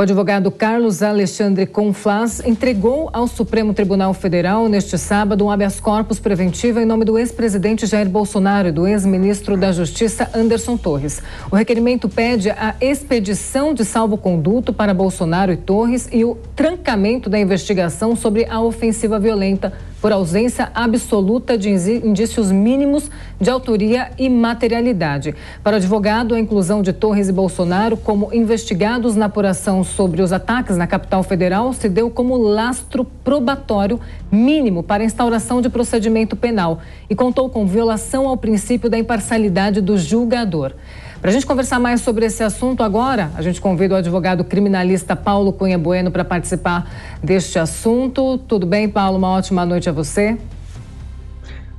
O advogado Carlos Alexandre Conflás entregou ao Supremo Tribunal Federal neste sábado um habeas corpus preventivo em nome do ex-presidente Jair Bolsonaro e do ex-ministro da Justiça Anderson Torres. O requerimento pede a expedição de salvo-conduto para Bolsonaro e Torres e o trancamento da investigação sobre a ofensiva violenta por ausência absoluta de indícios mínimos de autoria e materialidade. Para o advogado, a inclusão de Torres e Bolsonaro como investigados na apuração sobre os ataques na capital federal se deu como lastro probatório mínimo para a instauração de procedimento penal e contou com violação ao princípio da imparcialidade do julgador. Para a gente conversar mais sobre esse assunto agora, a gente convida o advogado criminalista Paulo Cunha Bueno para participar deste assunto. Tudo bem, Paulo? Uma ótima noite a você.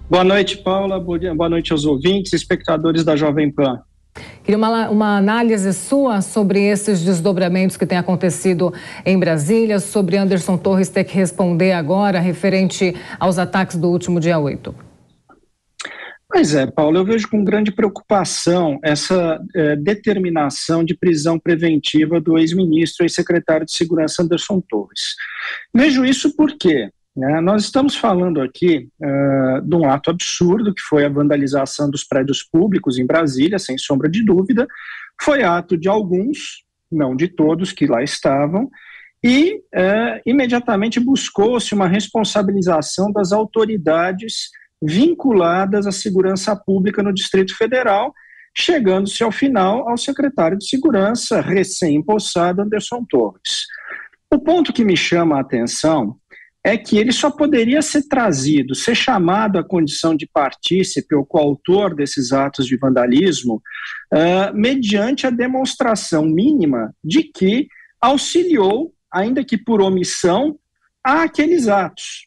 Boa noite, Paula. Boa noite aos ouvintes, espectadores da Jovem Pan. Queria uma análise sua sobre esses desdobramentos que têm acontecido em Brasília, sobre Anderson Torres ter que responder agora referente aos ataques do último dia 8. Pois é, Paulo, eu vejo com grande preocupação essa determinação de prisão preventiva do ex-ministro e ex-secretário de Segurança Anderson Torres. Vejo isso porque nós estamos falando aqui de um ato absurdo, que foi a vandalização dos prédios públicos em Brasília, sem sombra de dúvida. Foi ato de alguns, não de todos, que lá estavam, e imediatamente buscou-se uma responsabilização das autoridades vinculadas à segurança pública no Distrito Federal, chegando-se ao final ao secretário de Segurança recém-empossado Anderson Torres. O ponto que me chama a atenção é que ele só poderia ser trazido, ser chamado à condição de partícipe ou coautor desses atos de vandalismo, mediante a demonstração mínima de que auxiliou, ainda que por omissão, àqueles atos.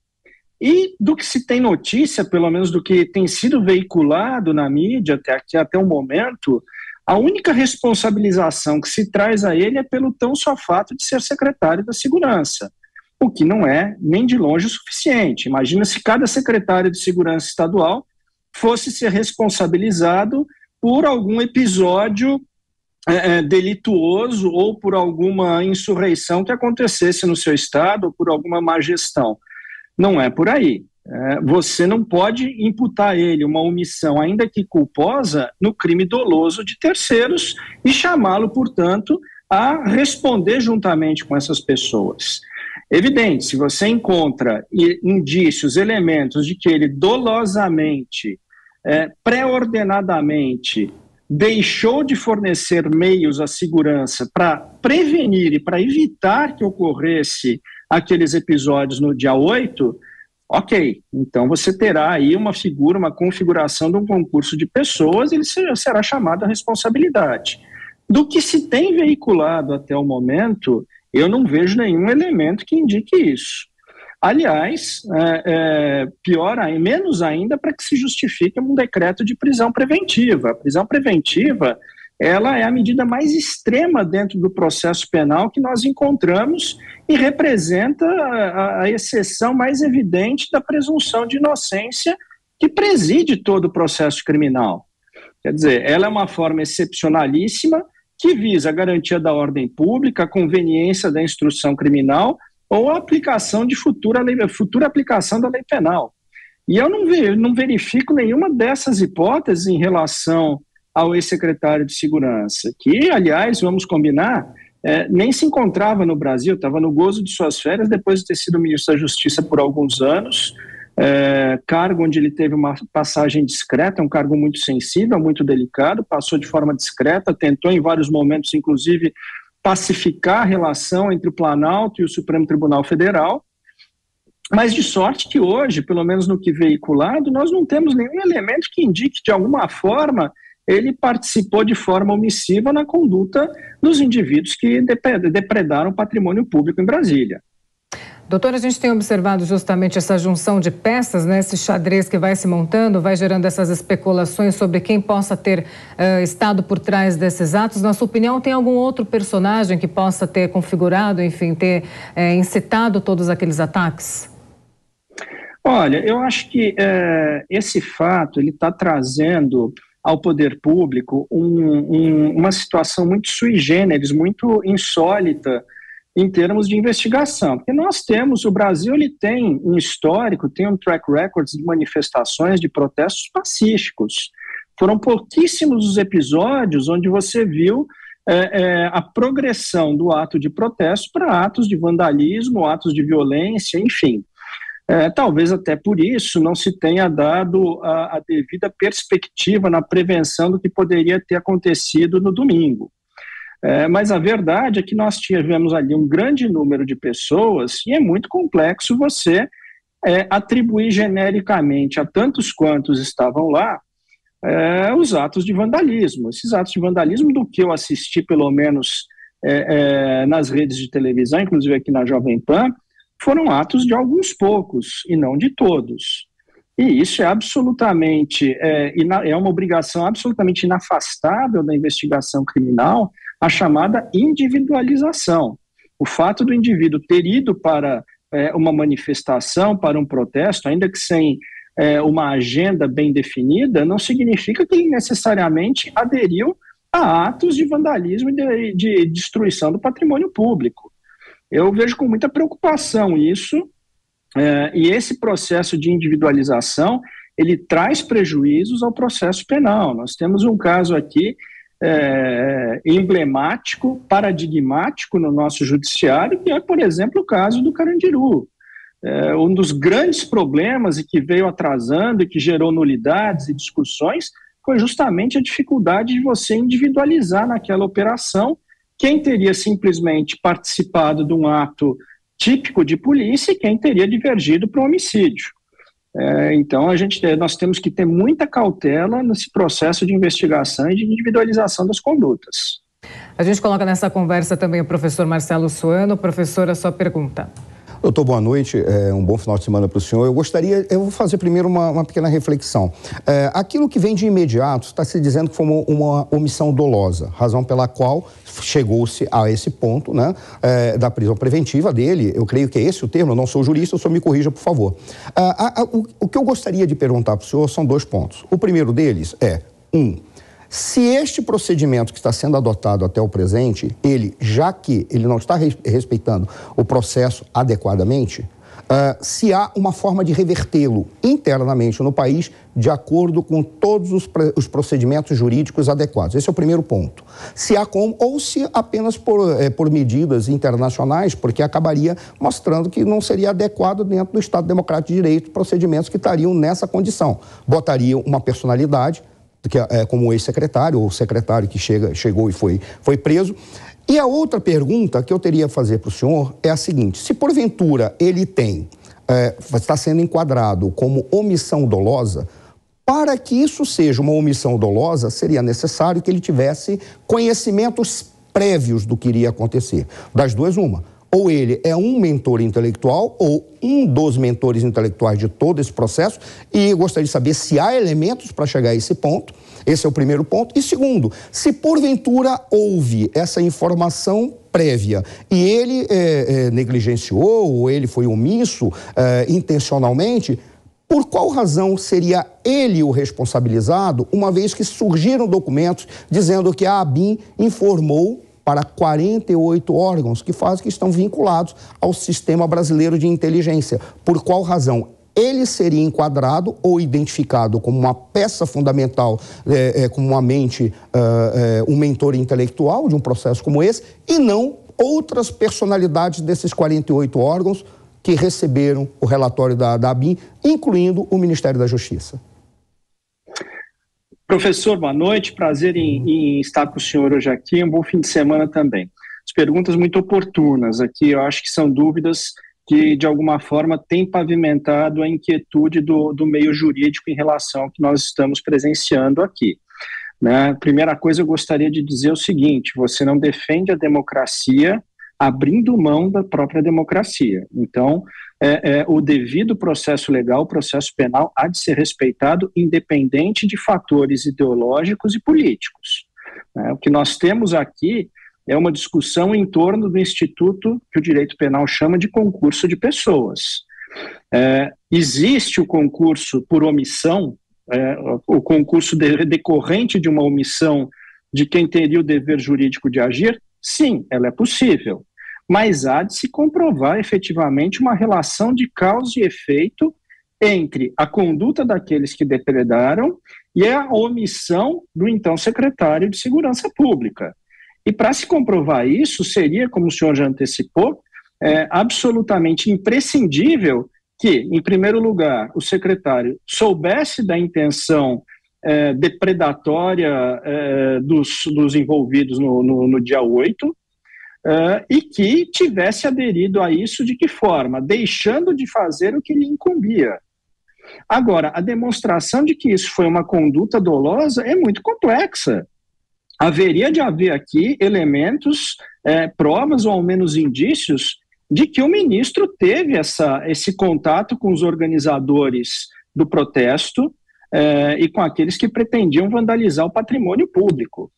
E do que se tem notícia, pelo menos do que tem sido veiculado na mídia até o momento, a única responsabilização que se traz a ele é pelo tão só fato de ser secretário da Segurança, o que não é nem de longe o suficiente. Imagina se cada secretário de Segurança estadual fosse ser responsabilizado por algum episódio delituoso ou por alguma insurreição que acontecesse no seu estado ou por alguma má gestão. Não é por aí. Você não pode imputar a ele uma omissão, ainda que culposa, no crime doloso de terceiros e chamá-lo, portanto, a responder juntamente com essas pessoas. Evidente, se você encontra indícios, elementos de que ele dolosamente, pré-ordenadamente, deixou de fornecer meios à segurança para prevenir e para evitar que ocorresse aqueles episódios no dia 8, ok, então você terá aí uma configuração de um concurso de pessoas, ele será chamado à responsabilidade. Do que se tem veiculado até o momento, eu não vejo nenhum elemento que indique isso. Aliás, menos ainda para que se justifique um decreto de prisão preventiva. A prisão preventiva, ela é a medida mais extrema dentro do processo penal que nós encontramos e representa a exceção mais evidente da presunção de inocência que preside todo o processo criminal. Quer dizer, ela é uma forma excepcionalíssima que visa a garantia da ordem pública, a conveniência da instrução criminal ou a aplicação de futura aplicação da lei penal. E eu não verifico nenhuma dessas hipóteses em relação ao ex-secretário de Segurança, que, aliás, vamos combinar, nem se encontrava no Brasil, estava no gozo de suas férias depois de ter sido ministro da Justiça por alguns anos, cargo onde ele teve uma passagem discreta, um cargo muito sensível, muito delicado, passou de forma discreta, tentou em vários momentos, inclusive, pacificar a relação entre o Planalto e o Supremo Tribunal Federal, mas de sorte que hoje, pelo menos no que veiculado, nós não temos nenhum elemento que indique de alguma forma ele participou de forma omissiva na conduta dos indivíduos que depredaram o patrimônio público em Brasília. Doutor, a gente tem observado justamente essa junção de peças, né? Esse xadrez que vai se montando, vai gerando essas especulações sobre quem possa ter estado por trás desses atos. Na sua opinião, tem algum outro personagem que possa ter configurado, enfim, ter incitado todos aqueles ataques? Olha, eu acho que esse fato ele está trazendo ao poder público uma situação muito sui generis, muito insólita, em termos de investigação, porque o Brasil ele tem um histórico, tem um track record de manifestações, de protestos pacíficos. Foram pouquíssimos os episódios onde você viu a progressão do ato de protesto para atos de vandalismo, atos de violência, enfim. Talvez até por isso não se tenha dado a devida perspectiva na prevenção do que poderia ter acontecido no domingo. Mas a verdade é que nós tivemos ali um grande número de pessoas e é muito complexo você atribuir genericamente a tantos quantos estavam lá os atos de vandalismo. Esses atos de vandalismo, do que eu assisti pelo menos nas redes de televisão, inclusive aqui na Jovem Pan, foram atos de alguns poucos e não de todos. E isso é absolutamente, é uma obrigação absolutamente inafastável da investigação criminal, a chamada individualização. O fato do indivíduo ter ido para uma manifestação, para um protesto, ainda que sem uma agenda bem definida, não significa que ele necessariamente aderiu a atos de vandalismo e de destruição do patrimônio público. Eu vejo com muita preocupação isso, e esse processo de individualização, ele traz prejuízos ao processo penal. Nós temos um caso aqui emblemático, paradigmático no nosso judiciário, que é, por exemplo, o caso do Carandiru. Um dos grandes problemas e que veio atrasando e que gerou nulidades e discussões foi justamente a dificuldade de você individualizar naquela operação quem teria simplesmente participado de um ato típico de polícia e quem teria divergido para um homicídio. Então, nós temos que ter muita cautela nesse processo de investigação e de individualização das condutas. A gente coloca nessa conversa também o professor Marcelo Suano. Professor, a sua pergunta. Doutor, boa noite, um bom final de semana para o senhor. Eu vou fazer primeiro uma pequena reflexão. Aquilo que vem de imediato está se dizendo que foi uma omissão dolosa, razão pela qual chegou-se a esse ponto, né, da prisão preventiva dele. Eu creio que é esse o termo, eu não sou jurista, o senhor me corrija, por favor. O que eu gostaria de perguntar para o senhor são 2 pontos. O primeiro deles é, se este procedimento que está sendo adotado até o presente, já que ele não está respeitando o processo adequadamente, se há uma forma de revertê-lo internamente no país de acordo com todos os procedimentos jurídicos adequados. Esse é o primeiro ponto. Se há como, ou se apenas por medidas internacionais, porque acabaria mostrando que não seria adequado dentro do Estado Democrático de Direito procedimentos que estariam nessa condição. Botariam uma personalidade, que como ex-secretário, ou secretário que chegou e foi preso. E a outra pergunta que eu teria a fazer para o senhor é a seguinte: se porventura ele está sendo enquadrado como omissão dolosa, para que isso seja uma omissão dolosa, seria necessário que ele tivesse conhecimentos prévios do que iria acontecer. Das duas, uma. Ou ele é um mentor intelectual ou um dos mentores intelectuais de todo esse processo, e eu gostaria de saber se há elementos para chegar a esse ponto. Esse é o primeiro ponto. E segundo, se porventura houve essa informação prévia e ele negligenciou ou ele foi omisso intencionalmente, por qual razão seria ele o responsabilizado, uma vez que surgiram documentos dizendo que a ABIN informou para 48 órgãos que estão vinculados ao Sistema Brasileiro de Inteligência? Por qual razão ele seria enquadrado ou identificado como uma peça fundamental, como uma mente, um mentor intelectual de um processo como esse, e não outras personalidades desses 48 órgãos que receberam o relatório da ABIN, incluindo o Ministério da Justiça? Professor, boa noite, prazer em estar com o senhor hoje aqui, um bom fim de semana também. As perguntas muito oportunas aqui, eu acho que são dúvidas que de alguma forma têm pavimentado a inquietude do meio jurídico em relação ao que nós estamos presenciando aqui. Né? Primeira coisa, eu gostaria de dizer o seguinte: você não defende a democracia abrindo mão da própria democracia. Então, o devido processo legal, o processo penal, há de ser respeitado independente de fatores ideológicos e políticos. O que nós temos aqui é uma discussão em torno do instituto que o direito penal chama de concurso de pessoas. Existe o concurso por omissão, o concurso decorrente de uma omissão de quem teria o dever jurídico de agir? Sim, ela é possível. mas há de se comprovar efetivamente uma relação de causa e efeito entre a conduta daqueles que depredaram e a omissão do então secretário de Segurança Pública. E para se comprovar isso, seria, como o senhor já antecipou, absolutamente imprescindível que, em primeiro lugar, o secretário soubesse da intenção depredatória dos envolvidos no dia 8, e que tivesse aderido a isso de que forma? Deixando de fazer o que lhe incumbia. Agora, a demonstração de que isso foi uma conduta dolosa é muito complexa. Haveria de haver aqui elementos, provas ou ao menos indícios de que o ministro teve esse contato com os organizadores do protesto e com aqueles que pretendiam vandalizar o patrimônio público.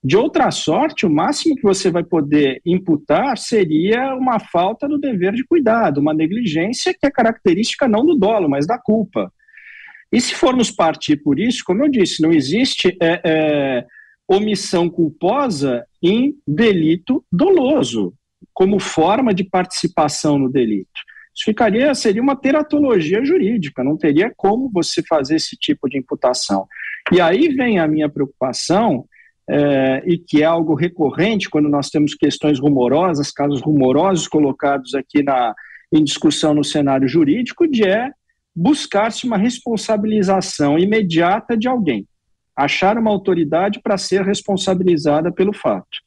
De outra sorte, o máximo que você vai poder imputar seria uma falta do dever de cuidado, uma negligência que é característica não do dolo, mas da culpa. E se formos partir por isso, como eu disse, não existe omissão culposa em delito doloso, como forma de participação no delito. Isso seria uma teratologia jurídica, não teria como você fazer esse tipo de imputação. E aí vem a minha preocupação, e que é algo recorrente quando nós temos questões rumorosas, casos rumorosos colocados aqui em discussão no cenário jurídico, de buscar-se uma responsabilização imediata de alguém, achar uma autoridade para ser responsabilizada pelo fato.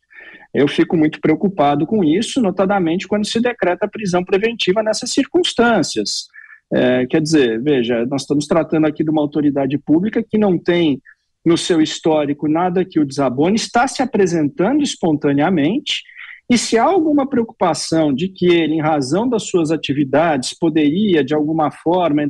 Eu fico muito preocupado com isso, notadamente quando se decreta a prisão preventiva nessas circunstâncias. Quer dizer, veja, nós estamos tratando aqui de uma autoridade pública que não tem no seu histórico nada que o desabone, está se apresentando espontaneamente, e se há alguma preocupação de que ele, em razão das suas atividades, poderia, de alguma forma,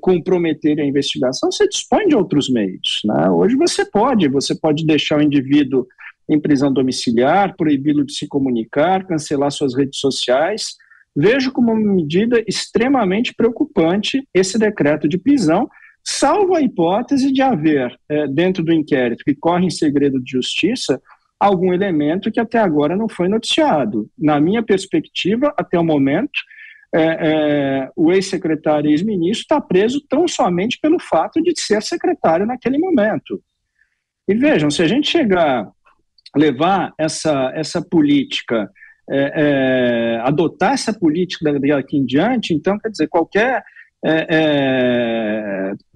comprometer a investigação, você dispõe de outros meios, né? Hoje você pode deixar o indivíduo em prisão domiciliar, proibi-lo de se comunicar, cancelar suas redes sociais. Vejo como uma medida extremamente preocupante esse decreto de prisão, salvo a hipótese de haver, dentro do inquérito que corre em segredo de justiça, algum elemento que até agora não foi noticiado. Na minha perspectiva, até o momento, o ex-secretário e ex-ministro está preso tão somente pelo fato de ser secretário naquele momento. E vejam, se a gente levar essa política, adotar essa política daqui em diante, então, quer dizer, qualquer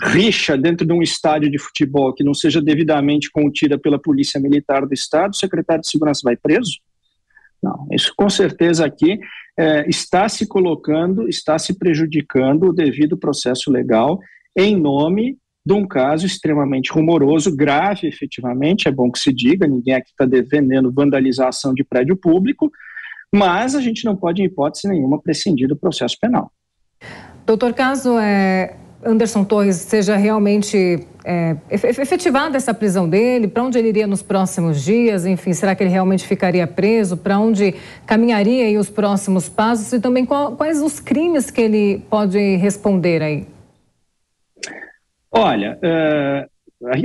rixa dentro de um estádio de futebol que não seja devidamente contida pela Polícia Militar do Estado, o secretário de Segurança vai preso? Não, isso com certeza aqui está se prejudicando o devido processo legal em nome de um caso extremamente rumoroso, grave efetivamente, é bom que se diga, ninguém aqui está defendendo vandalização de prédio público, mas a gente não pode, em hipótese nenhuma, prescindir do processo penal. Doutor, caso Anderson Torres seja realmente efetivada essa prisão dele, para onde ele iria nos próximos dias? Enfim, será que ele realmente ficaria preso? Para onde caminharia aí os próximos passos? E também quais os crimes que ele pode responder aí? Olha,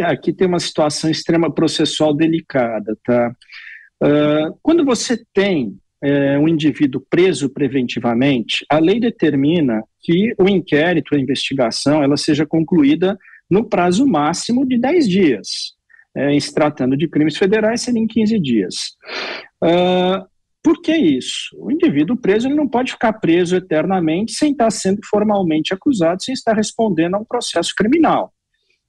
aqui tem uma situação extrema processual delicada, tá? Quando você tem um indivíduo preso preventivamente, a lei determina que o inquérito, a investigação, ela seja concluída no prazo máximo de 10 dias. Em se tratando de crimes federais, seria em 15 dias. Por que isso? O indivíduo preso ele não pode ficar preso eternamente sem estar sendo formalmente acusado, sem estar respondendo a um processo criminal.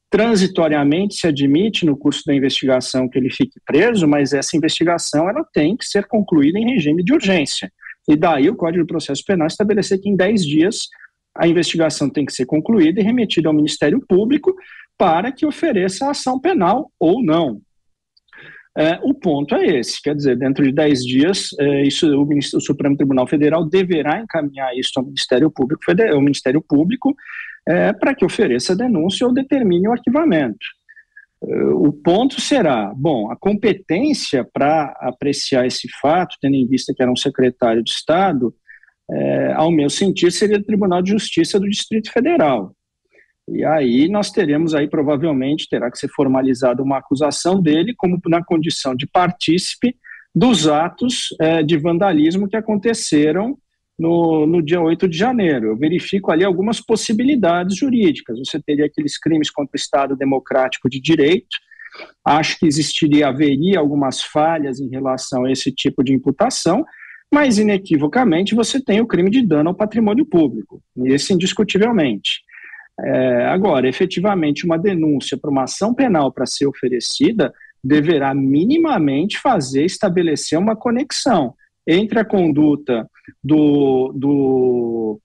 Transitoriamente se admite no curso da investigação que ele fique preso, mas essa investigação ela tem que ser concluída em regime de urgência. E daí o Código de Processo Penal estabelecer que em 10 dias a investigação tem que ser concluída e remetida ao Ministério Público para que ofereça a ação penal ou não. O ponto é esse, quer dizer, dentro de 10 dias, o Supremo Tribunal Federal deverá encaminhar isso ao Ministério Público, para que ofereça a denúncia ou determine o arquivamento. O ponto será, a competência para apreciar esse fato, tendo em vista que era um secretário de Estado, ao meu sentir, seria o Tribunal de Justiça do Distrito Federal. E aí nós teremos provavelmente, terá que ser formalizada uma acusação dele como na condição de partícipe dos atos de vandalismo que aconteceram no dia 8 de janeiro. Eu verifico ali algumas possibilidades jurídicas. Você teria aqueles crimes contra o Estado Democrático de Direito. Acho que haveria algumas falhas em relação a esse tipo de imputação, mas inequivocamente você tem o crime de dano ao patrimônio público, esse indiscutivelmente. Agora, efetivamente, uma denúncia para uma ação penal para ser oferecida deverá minimamente estabelecer uma conexão entre a conduta do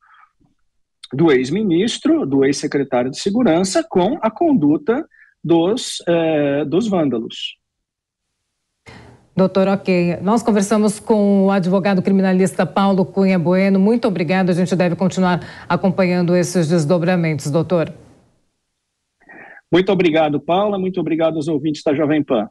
ex-ministro, do ex-secretário de Segurança, com a conduta dos vândalos. Doutor, ok. Nós conversamos com o advogado criminalista Paulo Cunha Bueno. Muito obrigado. A gente deve continuar acompanhando esses desdobramentos, doutor. Muito obrigado, Paula. Muito obrigado aos ouvintes da Jovem Pan.